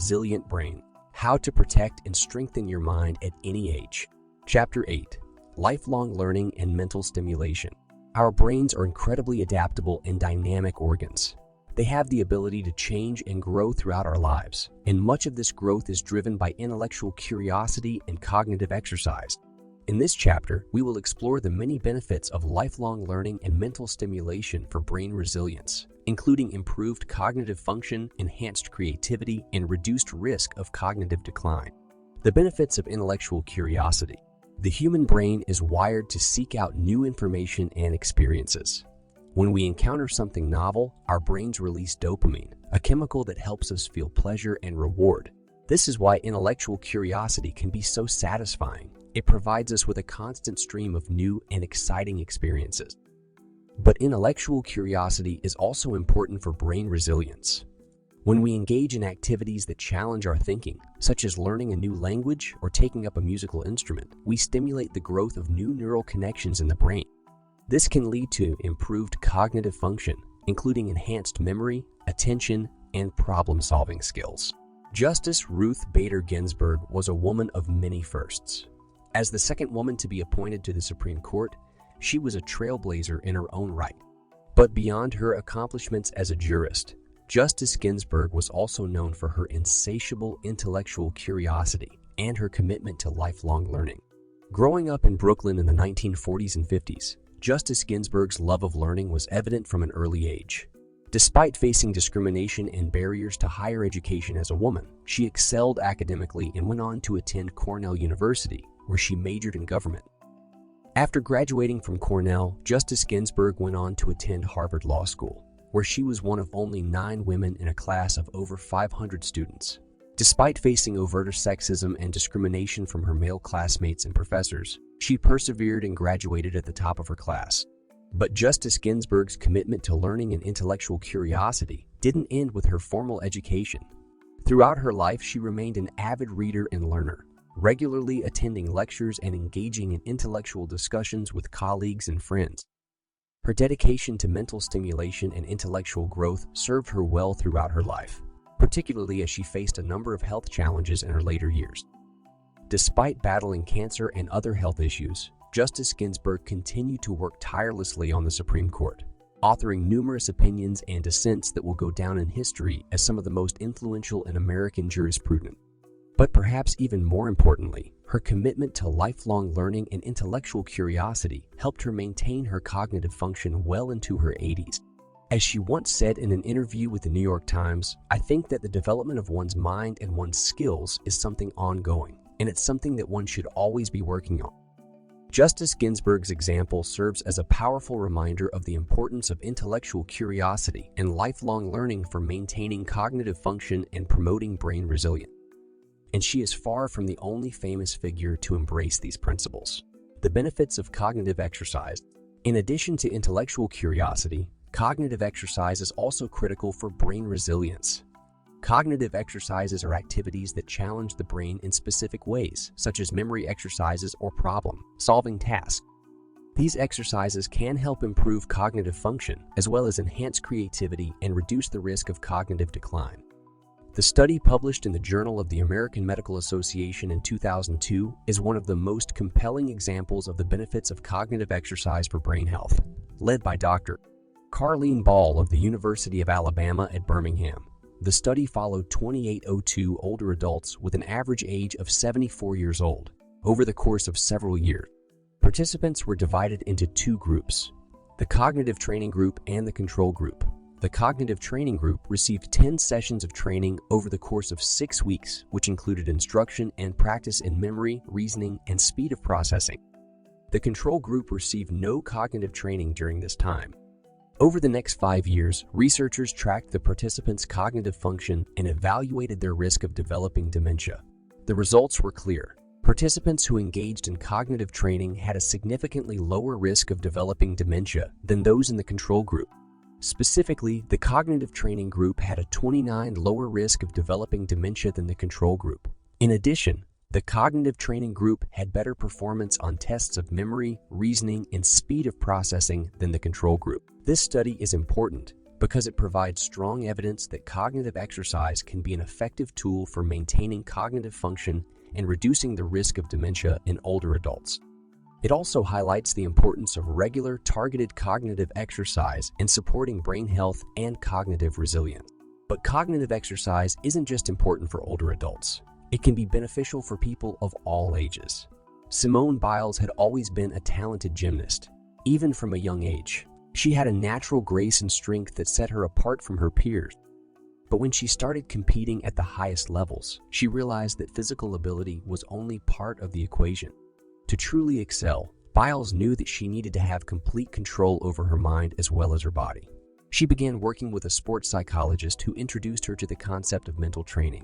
resilient brain. How to protect and strengthen your mind at any age. Chapter 8. Lifelong learning and mental stimulation. Our brains are incredibly adaptable and dynamic organs. They have the ability to change and grow throughout our lives, and much of this growth is driven by intellectual curiosity and cognitive exercise. In this chapter, we will explore the many benefits of lifelong learning and mental stimulation for brain resilience, including improved cognitive function, enhanced creativity, and reduced risk of cognitive decline. The benefits of intellectual curiosity. The human brain is wired to seek out new information and experiences. When we encounter something novel, our brains release dopamine, a chemical that helps us feel pleasure and reward. This is why intellectual curiosity can be so satisfying. It provides us with a constant stream of new and exciting experiences. But intellectual curiosity is also important for brain resilience. When we engage in activities that challenge our thinking, such as learning a new language or taking up a musical instrument, we stimulate the growth of new neural connections in the brain. This can lead to improved cognitive function, including enhanced memory, attention, and problem-solving skills. Justice Ruth Bader Ginsburg was a woman of many firsts. As the second woman to be appointed to the Supreme Court, she was a trailblazer in her own right. But beyond her accomplishments as a jurist, Justice Ginsburg was also known for her insatiable intellectual curiosity and her commitment to lifelong learning. Growing up in Brooklyn in the 1940s and 50s, Justice Ginsburg's love of learning was evident from an early age. Despite facing discrimination and barriers to higher education as a woman, she excelled academically and went on to attend Cornell University, where she majored in government. After graduating from Cornell, Justice Ginsburg went on to attend Harvard Law School, where she was one of only 9 women in a class of over 500 students. Despite facing overt sexism and discrimination from her male classmates and professors, she persevered and graduated at the top of her class. But Justice Ginsburg's commitment to learning and intellectual curiosity didn't end with her formal education. Throughout her life, she remained an avid reader and learner, regularly attending lectures and engaging in intellectual discussions with colleagues and friends. Her dedication to mental stimulation and intellectual growth served her well throughout her life, particularly as she faced a number of health challenges in her later years. Despite battling cancer and other health issues, Justice Ginsburg continued to work tirelessly on the Supreme Court, authoring numerous opinions and dissents that will go down in history as some of the most influential in American jurisprudence. But perhaps even more importantly, her commitment to lifelong learning and intellectual curiosity helped her maintain her cognitive function well into her 80s. As she once said in an interview with the New York Times, "I think that the development of one's mind and one's skills is something ongoing, and it's something that one should always be working on." Justice Ginsburg's example serves as a powerful reminder of the importance of intellectual curiosity and lifelong learning for maintaining cognitive function and promoting brain resilience. And she is far from the only famous figure to embrace these principles. The benefits of cognitive exercise. In addition to intellectual curiosity, cognitive exercise is also critical for brain resilience. Cognitive exercises are activities that challenge the brain in specific ways, such as memory exercises or problem-solving tasks. These exercises can help improve cognitive function, as well as enhance creativity and reduce the risk of cognitive decline. The study published in the Journal of the American Medical Association in 2002 is one of the most compelling examples of the benefits of cognitive exercise for brain health. Led by Dr. Carleen Ball of the University of Alabama at Birmingham, the study followed 2,802 older adults with an average age of 74 years old over the course of several years. Participants were divided into 2 groups, the cognitive training group and the control group. The cognitive training group received 10 sessions of training over the course of 6 weeks, which included instruction and practice in memory, reasoning, and speed of processing. The control group received no cognitive training during this time. Over the next 5 years, researchers tracked the participants' cognitive function and evaluated their risk of developing dementia. The results were clear. Participants who engaged in cognitive training had a significantly lower risk of developing dementia than those in the control group. Specifically, the cognitive training group had a 29% lower risk of developing dementia than the control group. In addition, the cognitive training group had better performance on tests of memory, reasoning, and speed of processing than the control group. This study is important because it provides strong evidence that cognitive exercise can be an effective tool for maintaining cognitive function and reducing the risk of dementia in older adults. It also highlights the importance of regular, targeted cognitive exercise in supporting brain health and cognitive resilience. But cognitive exercise isn't just important for older adults. It can be beneficial for people of all ages. Simone Biles had always been a talented gymnast, even from a young age. She had a natural grace and strength that set her apart from her peers. But when she started competing at the highest levels, she realized that physical ability was only part of the equation. To truly excel, Biles knew that she needed to have complete control over her mind as well as her body. She began working with a sports psychologist who introduced her to the concept of mental training.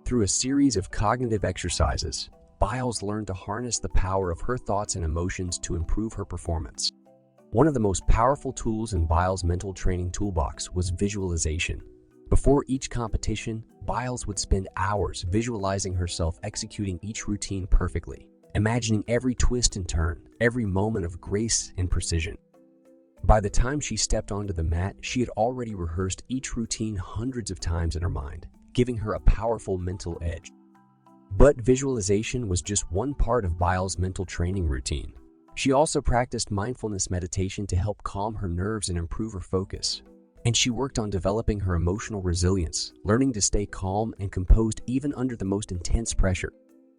Through a series of cognitive exercises, Biles learned to harness the power of her thoughts and emotions to improve her performance. One of the most powerful tools in Biles' mental training toolbox was visualization. Before each competition, Biles would spend hours visualizing herself executing each routine perfectly, imagining every twist and turn, every moment of grace and precision. By the time she stepped onto the mat, she had already rehearsed each routine hundreds of times in her mind, giving her a powerful mental edge. But visualization was just one part of Biles' mental training routine. She also practiced mindfulness meditation to help calm her nerves and improve her focus. And she worked on developing her emotional resilience, learning to stay calm and composed even under the most intense pressure.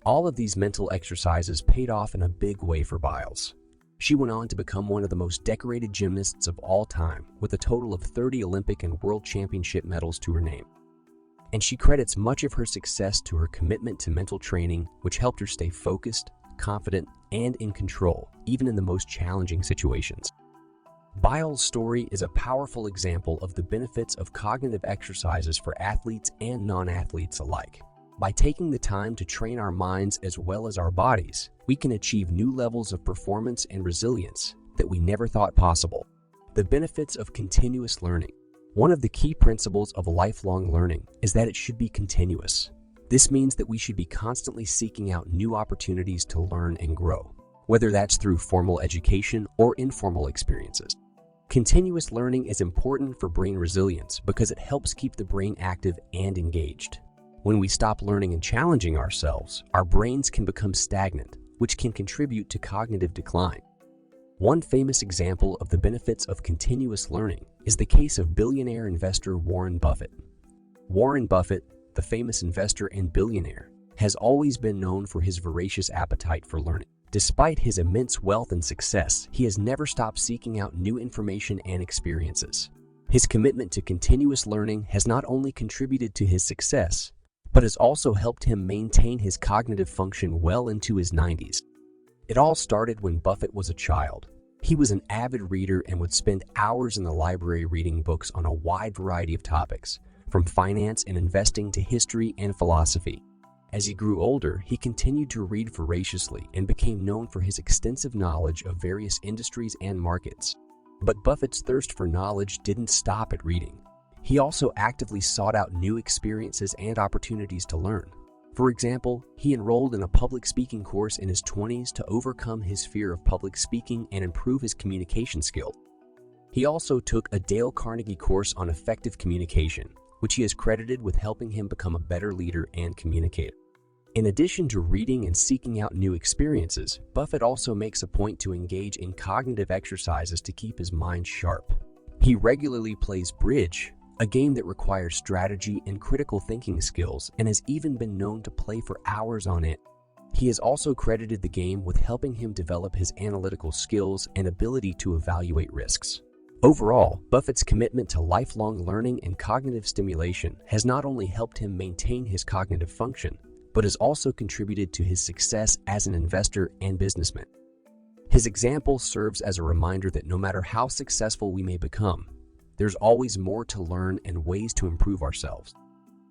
All of these mental exercises paid off in a big way for Biles. She went on to become one of the most decorated gymnasts of all time, with a total of 30 Olympic and World Championship medals to her name. And she credits much of her success to her commitment to mental training, which helped her stay focused, confident, and in control, even in the most challenging situations. Biles' story is a powerful example of the benefits of cognitive exercises for athletes and non-athletes alike. By taking the time to train our minds as well as our bodies, we can achieve new levels of performance and resilience that we never thought possible. The benefits of continuous learning. One of the key principles of lifelong learning is that it should be continuous. This means that we should be constantly seeking out new opportunities to learn and grow, whether that's through formal education or informal experiences. Continuous learning is important for brain resilience because it helps keep the brain active and engaged. When we stop learning and challenging ourselves, our brains can become stagnant, which can contribute to cognitive decline. One famous example of the benefits of continuous learning is the case of billionaire investor Warren Buffett. Warren Buffett, the famous investor and billionaire, has always been known for his voracious appetite for learning. Despite his immense wealth and success, he has never stopped seeking out new information and experiences. His commitment to continuous learning has not only contributed to his success, but has also helped him maintain his cognitive function well into his 90s. It all started when Buffett was a child. He was an avid reader and would spend hours in the library reading books on a wide variety of topics, from finance and investing to history and philosophy. As he grew older, he continued to read voraciously and became known for his extensive knowledge of various industries and markets. But Buffett's thirst for knowledge didn't stop at reading. He also actively sought out new experiences and opportunities to learn. For example, he enrolled in a public speaking course in his 20s to overcome his fear of public speaking and improve his communication skills. He also took a Dale Carnegie course on effective communication, which he has credited with helping him become a better leader and communicator. In addition to reading and seeking out new experiences, Buffett also makes a point to engage in cognitive exercises to keep his mind sharp. He regularly plays bridge, a game that requires strategy and critical thinking skills, and has even been known to play for hours on end. He has also credited the game with helping him develop his analytical skills and ability to evaluate risks. Overall, Buffett's commitment to lifelong learning and cognitive stimulation has not only helped him maintain his cognitive function, but has also contributed to his success as an investor and businessman. His example serves as a reminder that no matter how successful we may become, there's always more to learn and ways to improve ourselves.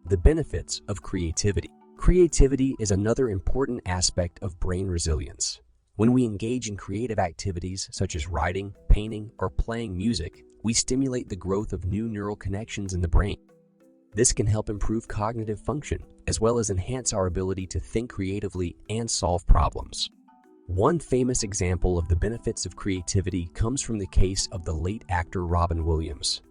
The benefits of creativity. Creativity is another important aspect of brain resilience. When we engage in creative activities such as writing, painting, or playing music, we stimulate the growth of new neural connections in the brain. This can help improve cognitive function, as well as enhance our ability to think creatively and solve problems. One famous example of the benefits of creativity comes from the case of the late actor Robin Williams.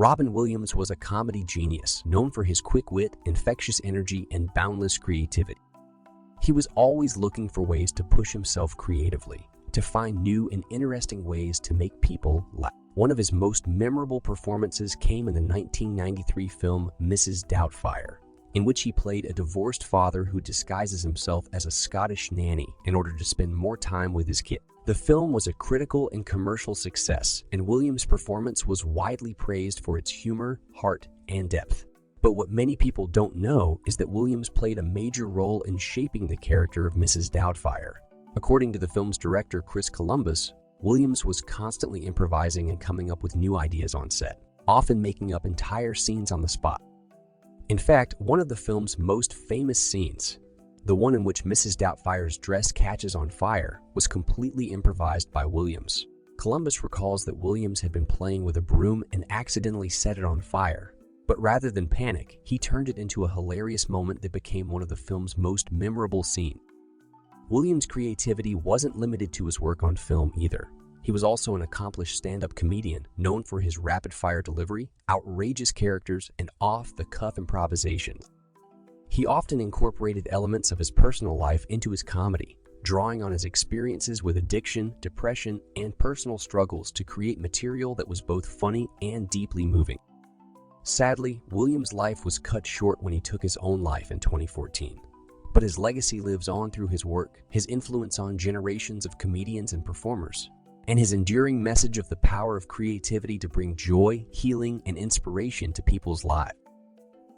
Robin Williams was a comedy genius known for his quick wit, infectious energy, and boundless creativity. He was always looking for ways to push himself creatively, to find new and interesting ways to make people laugh. One of his most memorable performances came in the 1993 film Mrs. Doubtfire, in which he played a divorced father who disguises himself as a Scottish nanny in order to spend more time with his kid. The film was a critical and commercial success, and Williams' performance was widely praised for its humor, heart, and depth. But what many people don't know is that Williams played a major role in shaping the character of Mrs. Doubtfire. According to the film's director, Chris Columbus, Williams was constantly improvising and coming up with new ideas on set, often making up entire scenes on the spot. In fact, one of the film's most famous scenes, the one in which Mrs. Doubtfire's dress catches on fire, was completely improvised by Williams. Columbus recalls that Williams had been playing with a broom and accidentally set it on fire, but rather than panic, he turned it into a hilarious moment that became one of the film's most memorable scenes. Williams' creativity wasn't limited to his work on film either. He was also an accomplished stand-up comedian known for his rapid-fire delivery, outrageous characters, and off-the-cuff improvisations. He often incorporated elements of his personal life into his comedy, drawing on his experiences with addiction, depression, and personal struggles to create material that was both funny and deeply moving. Sadly, Williams' life was cut short when he took his own life in 2014. But his legacy lives on through his work, his influence on generations of comedians and performers, and his enduring message of the power of creativity to bring joy, healing, and inspiration to people's lives.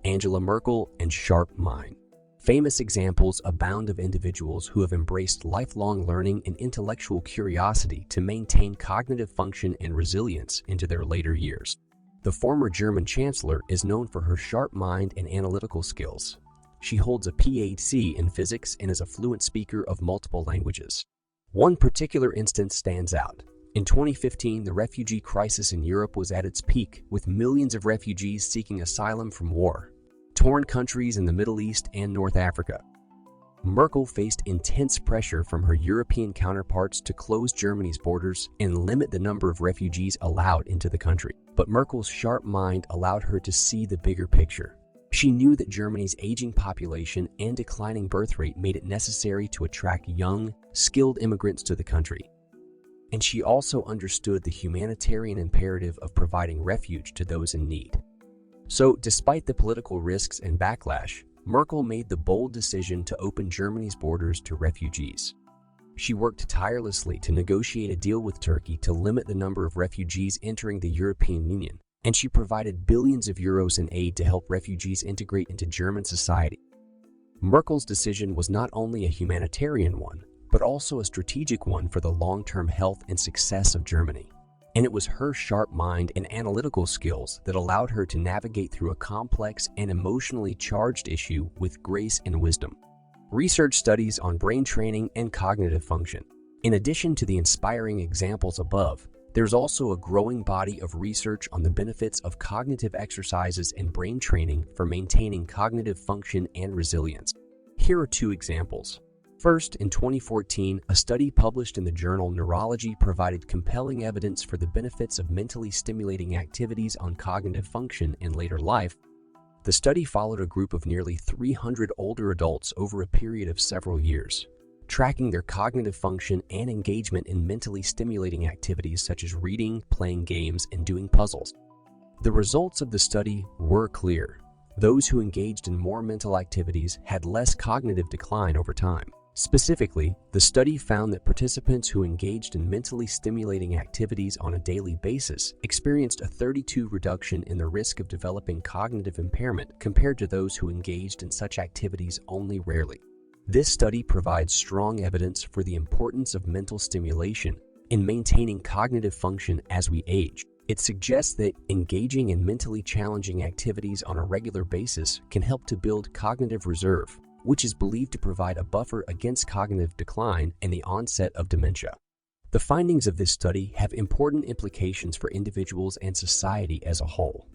Angela Merkel and sharp mind. Famous examples abound of individuals who have embraced lifelong learning and intellectual curiosity to maintain cognitive function and resilience into their later years. The former German chancellor is known for her sharp mind and analytical skills. She holds a Ph.D. in physics and is a fluent speaker of multiple languages. One particular instance stands out. In 2015, the refugee crisis in Europe was at its peak, with millions of refugees seeking asylum from war-torn countries in the Middle East and North Africa. Merkel faced intense pressure from her European counterparts to close Germany's borders and limit the number of refugees allowed into the country. But Merkel's sharp mind allowed her to see the bigger picture. She knew that Germany's aging population and declining birth rate made it necessary to attract young, skilled immigrants to the country. And she also understood the humanitarian imperative of providing refuge to those in need. So, despite the political risks and backlash, Merkel made the bold decision to open Germany's borders to refugees. She worked tirelessly to negotiate a deal with Turkey to limit the number of refugees entering the European Union, and she provided billions of euros in aid to help refugees integrate into German society. Merkel's decision was not only a humanitarian one, but also a strategic one for the long-term health and success of Germany. And it was her sharp mind and analytical skills that allowed her to navigate through a complex and emotionally charged issue with grace and wisdom. Research studies on brain training and cognitive function. In addition to the inspiring examples above, there's also a growing body of research on the benefits of cognitive exercises and brain training for maintaining cognitive function and resilience. Here are two examples. First, in 2014, a study published in the journal Neurology provided compelling evidence for the benefits of mentally stimulating activities on cognitive function in later life. The study followed a group of nearly 300 older adults over a period of several years, tracking their cognitive function and engagement in mentally stimulating activities such as reading, playing games, and doing puzzles. The results of the study were clear. Those who engaged in more mental activities had less cognitive decline over time. Specifically, the study found that participants who engaged in mentally stimulating activities on a daily basis experienced a 32% reduction in the risk of developing cognitive impairment compared to those who engaged in such activities only rarely. This study provides strong evidence for the importance of mental stimulation in maintaining cognitive function as we age. It suggests that engaging in mentally challenging activities on a regular basis can help to build cognitive reserve, which is believed to provide a buffer against cognitive decline and the onset of dementia. The findings of this study have important implications for individuals and society as a whole.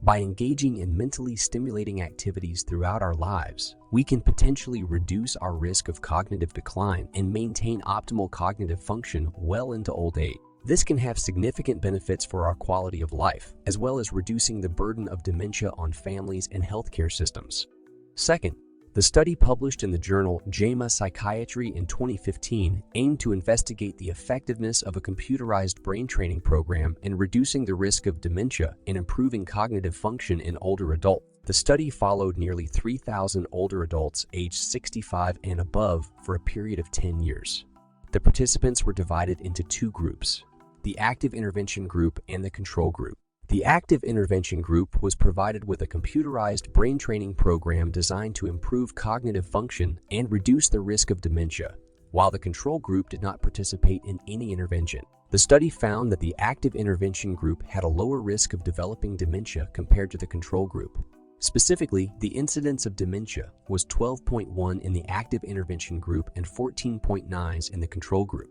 By engaging in mentally stimulating activities throughout our lives, we can potentially reduce our risk of cognitive decline and maintain optimal cognitive function well into old age. This can have significant benefits for our quality of life, as well as reducing the burden of dementia on families and healthcare systems. Second, the study published in the journal JAMA Psychiatry in 2015 aimed to investigate the effectiveness of a computerized brain training program in reducing the risk of dementia and improving cognitive function in older adults. The study followed nearly 3,000 older adults aged 65 and above for a period of 10 years. The participants were divided into two groups: the active intervention group and the control group. The active intervention group was provided with a computerized brain training program designed to improve cognitive function and reduce the risk of dementia, while the control group did not participate in any intervention. The study found that the active intervention group had a lower risk of developing dementia compared to the control group. Specifically, the incidence of dementia was 12.1 in the active intervention group and 14.9 in the control group.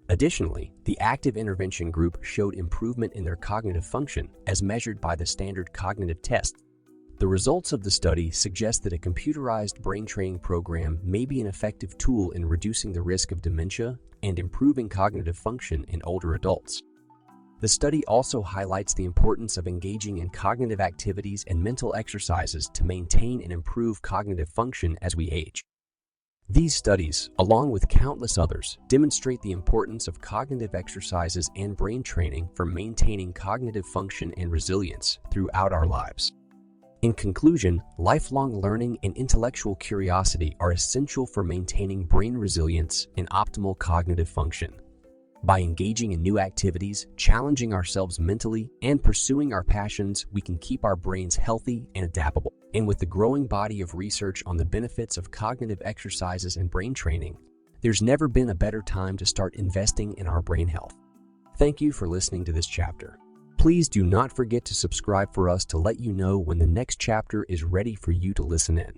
Additionally, the active intervention group showed improvement in their cognitive function as measured by the standard cognitive test. The results of the study suggest that a computerized brain training program may be an effective tool in reducing the risk of dementia and improving cognitive function in older adults. The study also highlights the importance of engaging in cognitive activities and mental exercises to maintain and improve cognitive function as we age. These studies, along with countless others, demonstrate the importance of cognitive exercises and brain training for maintaining cognitive function and resilience throughout our lives. In conclusion, lifelong learning and intellectual curiosity are essential for maintaining brain resilience and optimal cognitive function. By engaging in new activities, challenging ourselves mentally, and pursuing our passions, we can keep our brains healthy and adaptable. And with the growing body of research on the benefits of cognitive exercises and brain training, there's never been a better time to start investing in our brain health. Thank you for listening to this chapter. Please do not forget to subscribe for us to let you know when the next chapter is ready for you to listen in.